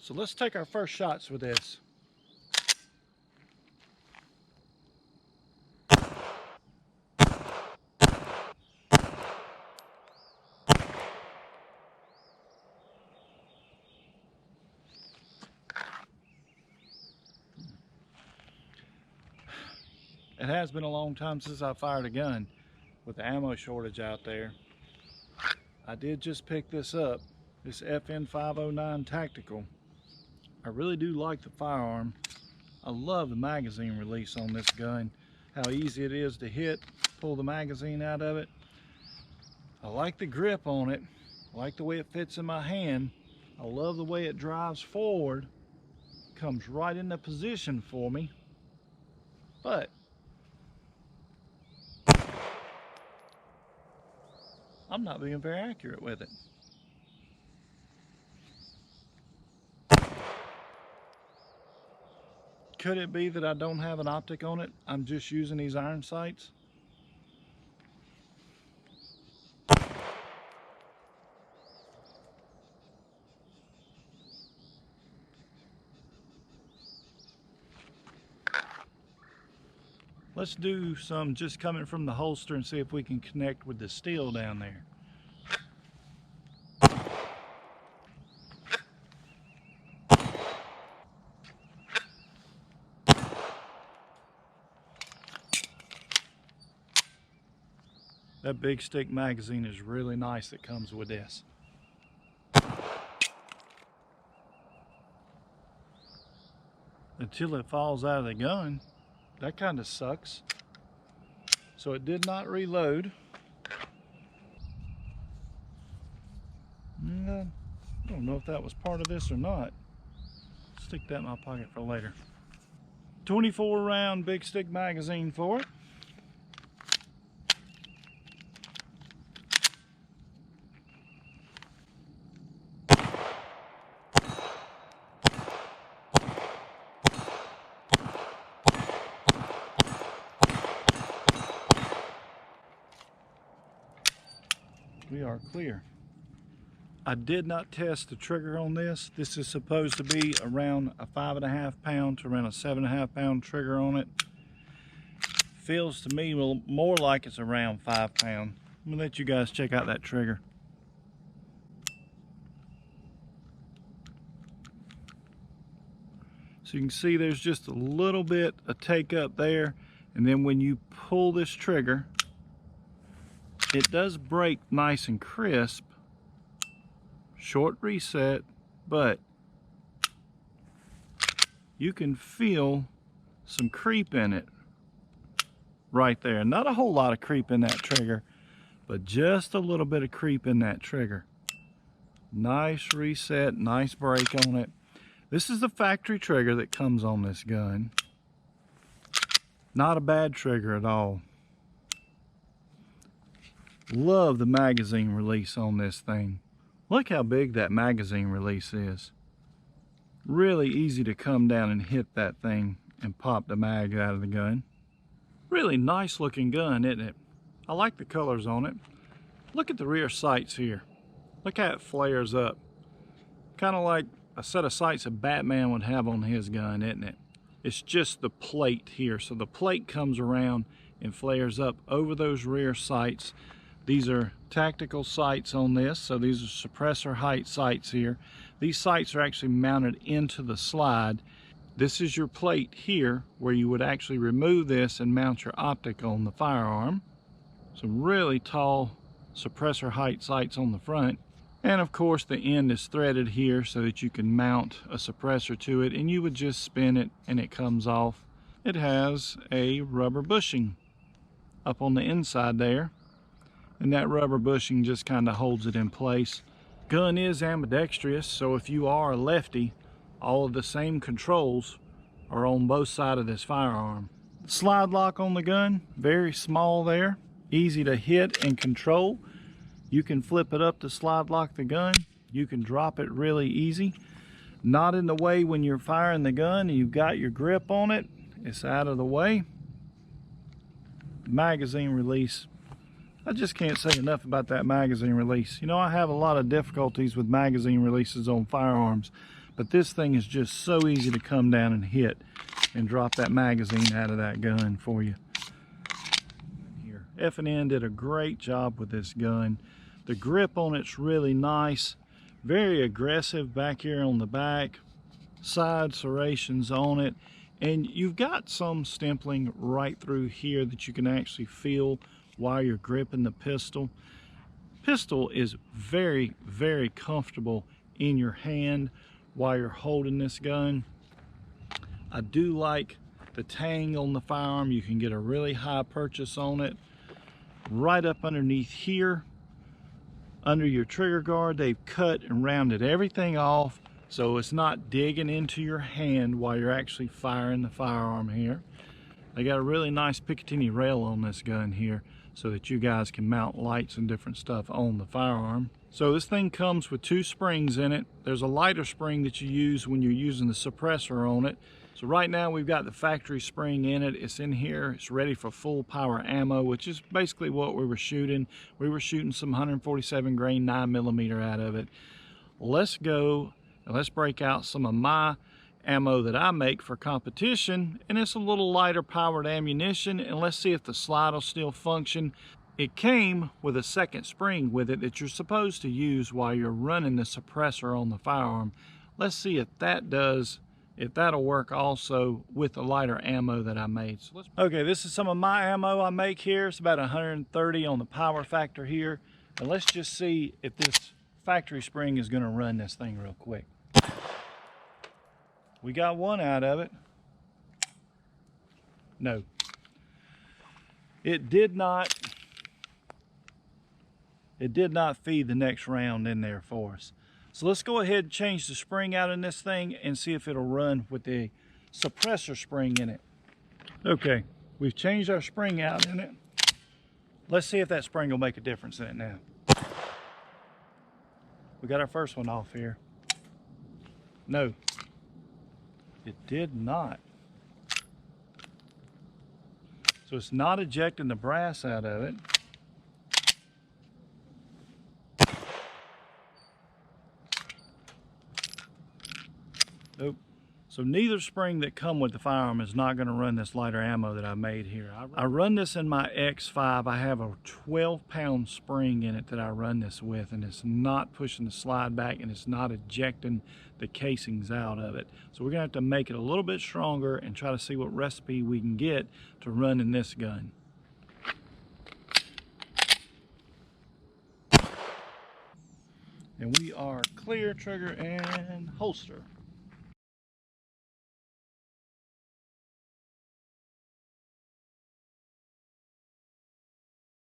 So let's take our first shots with this. It has been a long time since I fired a gun with the ammo shortage out there. I did just pick this up, this FN509 Tactical. I really do like the firearm. I love the magazine release on this gun, how easy it is to hit, pull the magazine out of it. I like the grip on it. I like the way it fits in my hand. I love the way it drives forward, comes right into position for me. But I'm not being very accurate with it. Could it be that I don't have an optic on it? I'm just using these iron sights? Let's do some just coming from the holster and see if we can connect with the steel down there. That big stick magazine is really nice that comes with this. Until it falls out of the gun, that kind of sucks. So it did not reload. I don't know if that was part of this or not. Stick that in my pocket for later. 24 round big stick magazine for it. We are clear. I did not test the trigger on this. This is supposed to be around a 5.5 pound to around a 7.5 pound trigger on it. Feels to me more like it's around 5 pound. I'm gonna let you guys check out that trigger. So you can see there's just a little bit of take up there, and then when you pull this trigger, it does break nice and crisp. Short reset, but you can feel some creep in it right there. Not a whole lot of creep in that trigger, but just a little bit of creep in that trigger. Nice reset, nice break on it. This is the factory trigger that comes on this gun. Not a bad trigger at all. Love the magazine release on this thing. Look how big that magazine release is. Really easy to come down and hit that thing and pop the mag out of the gun. Really nice looking gun, isn't it? I like the colors on it. Look at the rear sights here. Look how it flares up. Kind of like a set of sights that Batman would have on his gun, isn't it? It's just the plate here. So the plate comes around and flares up over those rear sights. These are tactical sights on this, so these are suppressor height sights here. These sights are actually mounted into the slide. This is your plate here where you would actually remove this and mount your optic on the firearm. Some really tall suppressor height sights on the front. And of course the end is threaded here so that you can mount a suppressor to it, and you would just spin it and it comes off. It has a rubber bushing up on the inside there, and that rubber bushing just kind of holds it in place. Gun is ambidextrous, so if you are a lefty, all of the same controls are on both sides of this firearm. Slide lock on the gun, very small there, easy to hit and control. You can flip it up to slide lock the gun. You can drop it really easy. Not in the way when you're firing the gun and you've got your grip on it. It's out of the way. Magazine release. I just can't say enough about that magazine release. You know, I have a lot of difficulties with magazine releases on firearms, But this thing is just so easy to come down and hit and drop that magazine out of that gun for you. Here, F&N did a great job with this gun. The grip on it's really nice, very aggressive back here on the back, side serrations on it, and you've got some stempling right through here that you can actually feel while you're gripping the pistol. Pistol is very, very comfortable in your hand while you're holding this gun. I do like the tang on the firearm. You can get a really high purchase on it. Right up underneath here, under your trigger guard, they've cut and rounded everything off so it's not digging into your hand while you're actually firing the firearm here. They got a really nice Picatinny rail on this gun here so that you guys can mount lights and different stuff on the firearm. So this thing comes with 2 springs in it. There's a lighter spring that you use when you're using the suppressor on it. So right now we've got the factory spring in it. It's in here. It's ready for full power ammo, which is basically what we were shooting. We were shooting some 147 grain 9mm out of it. Let's go and let's break out some of my ammo that I make for competition, and it's a little lighter powered ammunition, and let's see if the slide will still function. It came with a second spring with it that you're supposed to use while you're running the suppressor on the firearm. Let's see if that does, if that'll work also with the lighter ammo that I made. So okay, this is some of my ammo I make here. It's about 130 on the power factor here, and let's just see if this factory spring is going to run this thing real quick. We got one out of it. No. It did not feed the next round in there for us. So let's go ahead and change the spring out in this thing and see if it'll run with the suppressor spring in it. Okay, we've changed our spring out in it. Let's see if that spring will make a difference in it now. We got our first one off here. No. It did not. So it's not ejecting the brass out of it. Nope. So neither spring that come with the firearm is not going to run this lighter ammo that I made here. I run this in my X5. I have a 12-pound spring in it that I run this with, and it's not pushing the slide back, and it's not ejecting the casings out of it. So we're going to have to make it a little bit stronger and try to see what recipe we can get to run in this gun. And we are clear, trigger, and holster.